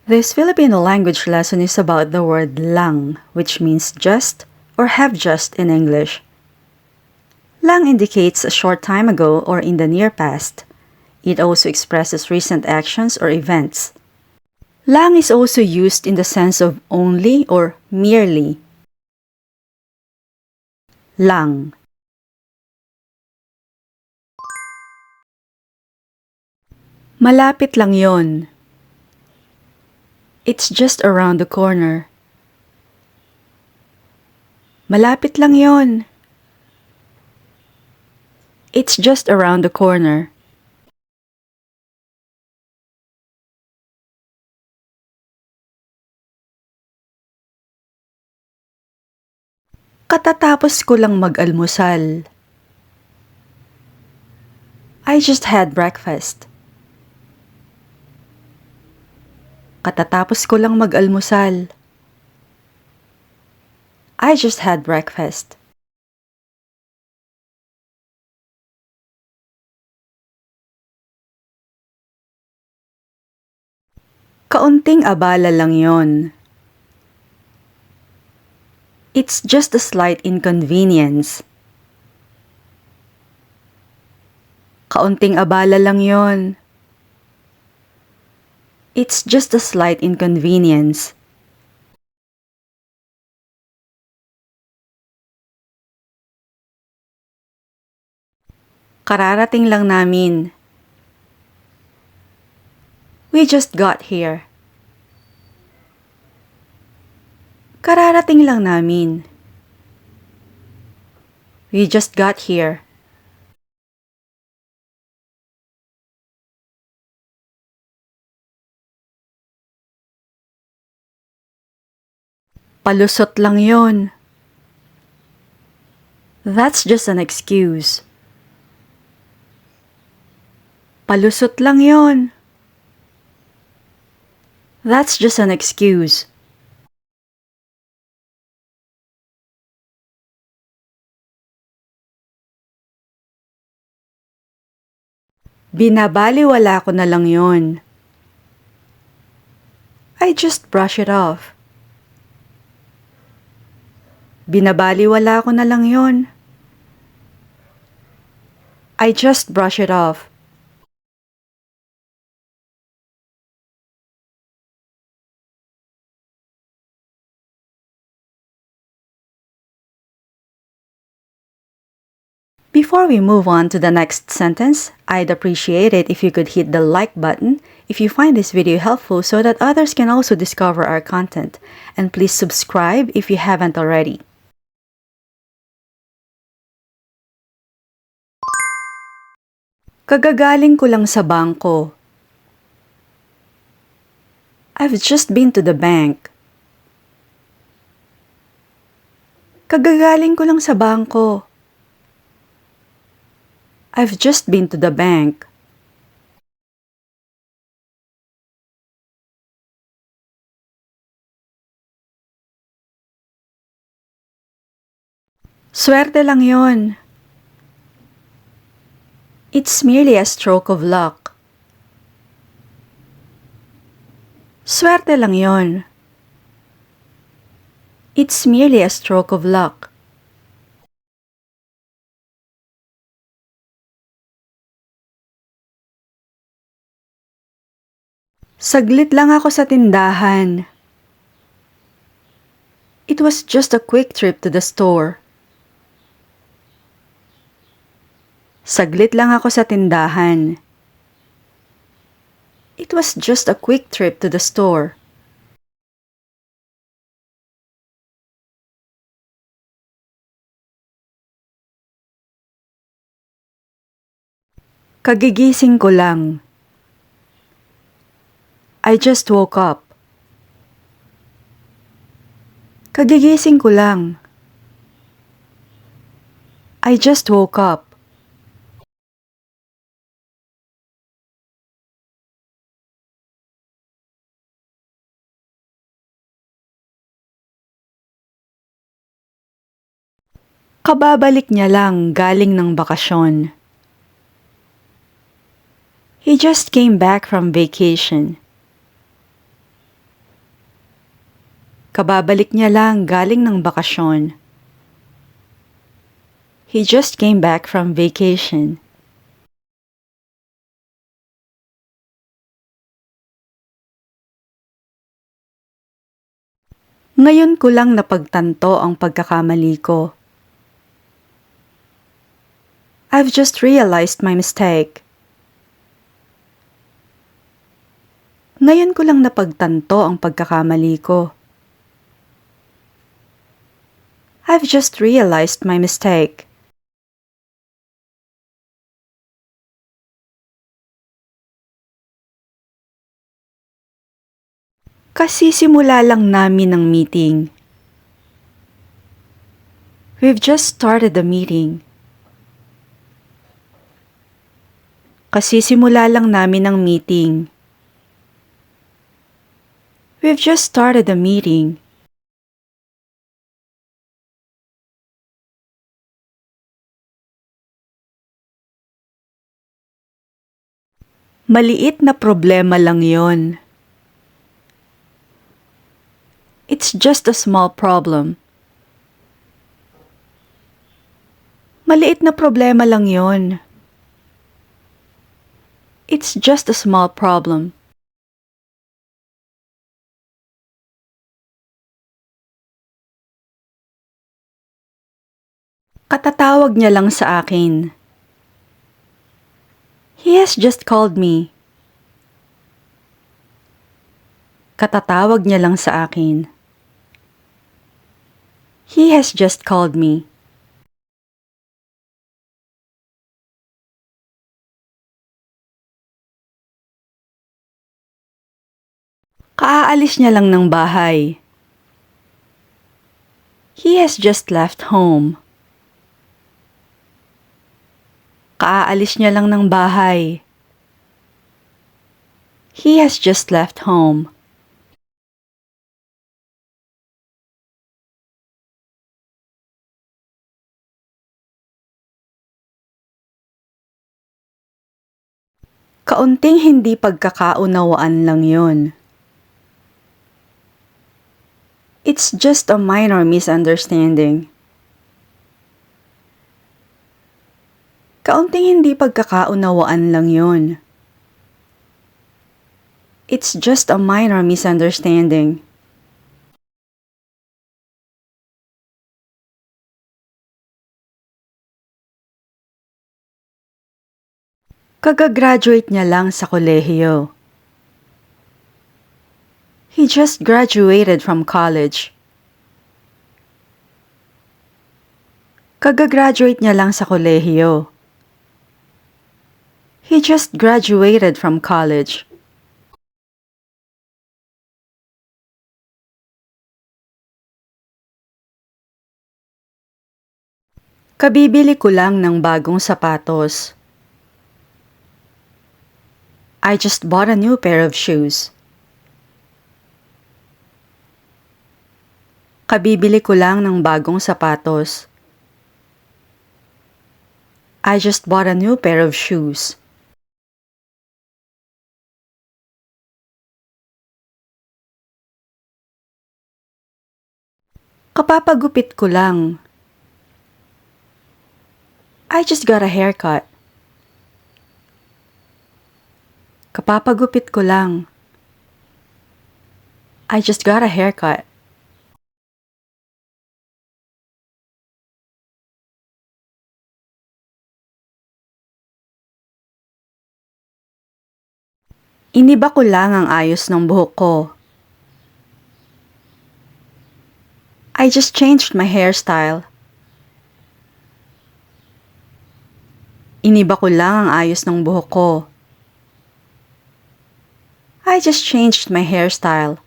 This Filipino language lesson is about the word lang, which means just or have just in English. Lang indicates a short time ago or in the near past. It also expresses recent actions or events. Lang is also used in the sense of only or merely. Lang. Malapit lang yon. It's just around the corner. Malapit lang yon. It's just around the corner. Katatapos ko lang mag-almusal. I just had breakfast. Katatapos ko lang mag-almusal. I just had breakfast. Kaunting abala lang yon. It's just a slight inconvenience. Kaunting abala lang yon. It's just a slight inconvenience. Kararating lang namin. We just got here. Kararating lang namin. We just got here. Palusot lang yon. That's just an excuse. Palusot lang yon. That's just an excuse. Binabaliwala ko na lang yon. I just brush it off. Binabaliwala ko na lang yon. I just brush it off. Before we move on to the next sentence, I'd appreciate it if you could hit the like button if you find this video helpful so that others can also discover our content. And please subscribe if you haven't already. Kagagaling ko lang sa bangko. I've just been to the bank. Kagagaling ko lang sa bangko. I've just been to the bank. Swerte lang yon. It's merely a stroke of luck. Swerte lang yon. It's merely a stroke of luck. Saglit lang ako sa tindahan. It was just a quick trip to the store. Saglit lang ako sa tindahan. It was just a quick trip to the store. Kagigising ko lang. I just woke up. Kagigising ko lang. I just woke up. Kababalik niya lang galing ng bakasyon. He just came back from vacation. Kababalik niya lang galing ng bakasyon. He just came back from vacation. Ngayon ko lang napagtanto ang pagkakamali ko. I've just realized my mistake. Ngayon ko lang napagtanto ang pagkakamali ko. I've just realized my mistake. Kasi simula lang namin ang meeting. We've just started the meeting. Kasi simula lang namin ang meeting. We've just started the meeting. Maliit na problema lang yon. It's just a small problem. Maliit na problema lang yon. It's just a small problem. Katatawag niya lang sa akin. He has just called me. Katatawag niya lang sa akin. He has just called me. Kaaalis niya lang ng bahay. He has just left home. Kaaalis niya lang ng bahay. He has just left home. Kaunting hindi pagkakaunawaan lang yon. It's just a minor misunderstanding. Kaunting hindi pagkakaunawaan lang yon. It's just a minor misunderstanding. Kagagraduate niya lang sa kolehiyo. He just graduated from college. Kagagraduate niya lang sa kolehiyo. He just graduated from college. Kabibili ko lang ng bagong sapatos. I just bought a new pair of shoes. Kabibili ko lang ng bagong sapatos. I just bought a new pair of shoes. Kapapagupit ko lang. I just got a haircut. Kapapagupit ko lang. I just got a haircut. Iniba ko lang ang ayos ng buhok ko. I just changed my hairstyle. Iniba ko lang ang ayos ng buhok ko. I just changed my hairstyle.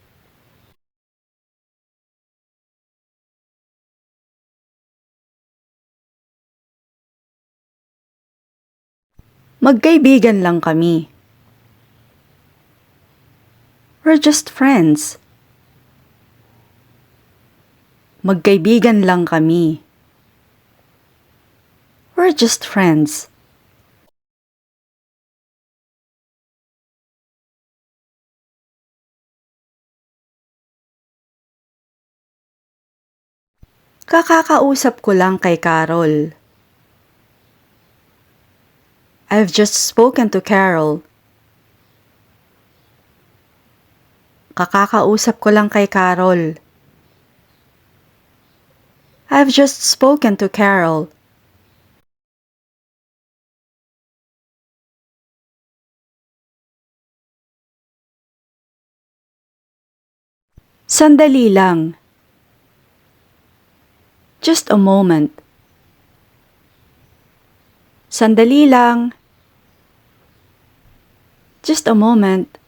Magkaibigan lang kami. We're just friends. Magkaibigan lang kami. We're just friends. Kakakausap ko lang kay Carol. I've just spoken to Carol. Kakakausap ko lang kay Carol. I've just spoken to Carol. Sandali lang. Just a moment. Sandali lang. Just a moment.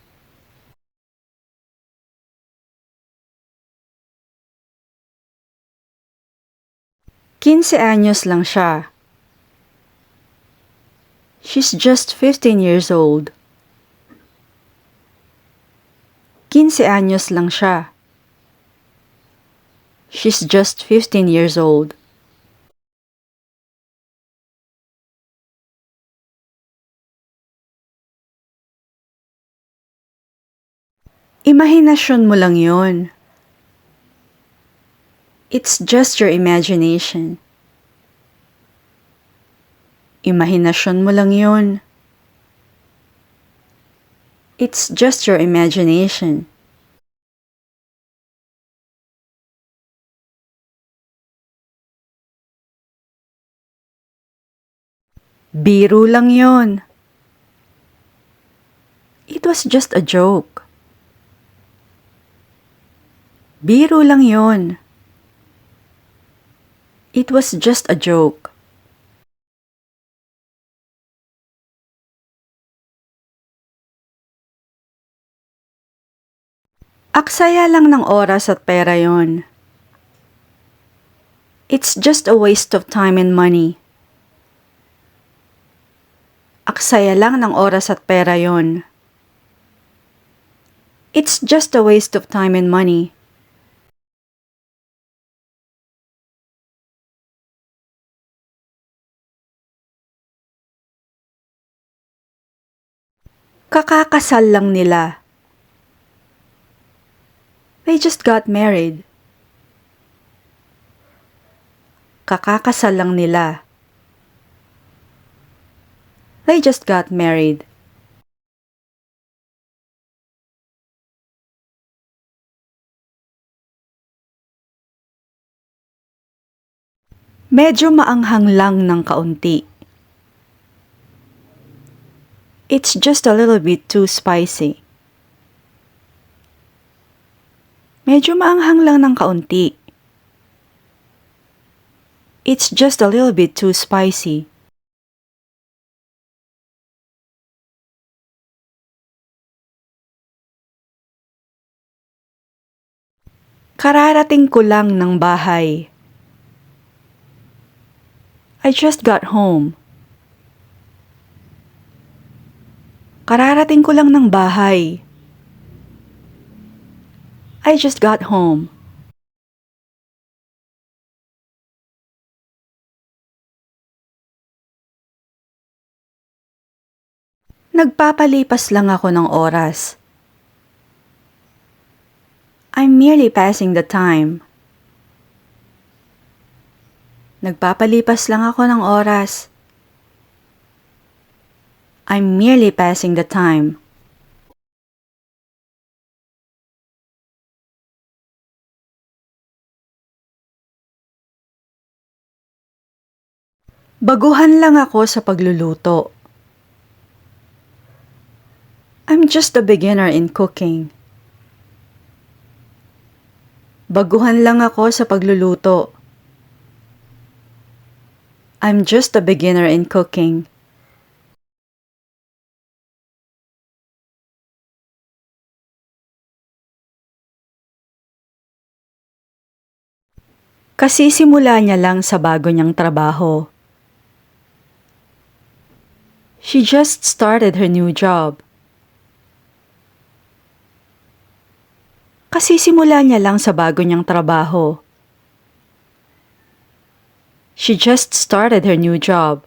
15 anyos lang siya. She's just 15 years old. 15 anyos lang siya. She's just 15 years old. Imahinasyon mo lang yon. It's just your imagination. Imahinasyon mo lang yon. It's just your imagination. Biro lang yon. It was just a joke. Biro lang yon. It was just a joke. Aksaya lang ng oras at pera yon. It's just a waste of time and money. Aksaya lang ng oras at pera yon. It's just a waste of time and money. Kakakasal lang nila. They just got married. Kakakasal lang nila. They just got married. Medyo maanghang lang ng kaunti. It's just a little bit too spicy. Medyo maanghang lang ng kaunti. It's just a little bit too spicy. Kararating ko lang ng bahay. I just got home. Kararating ko lang ng bahay. I just got home. Nagpapalipas lang ako ng oras. I'm merely passing the time. Nagpapalipas lang ako ng oras. I'm merely passing the time. Baguhan lang ako sa pagluluto. I'm just a beginner in cooking. Baguhan lang ako sa pagluluto. I'm just a beginner in cooking. Kasisimula niya lang sa bago niyang trabaho. She just started her new job. Kasisimula niya lang sa bago niyang trabaho. She just started her new job.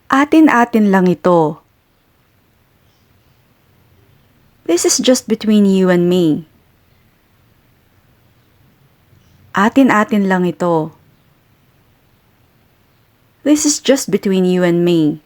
Atin-atin lang ito. This is just between you and me. Atin-atin lang ito. This is just between you and me.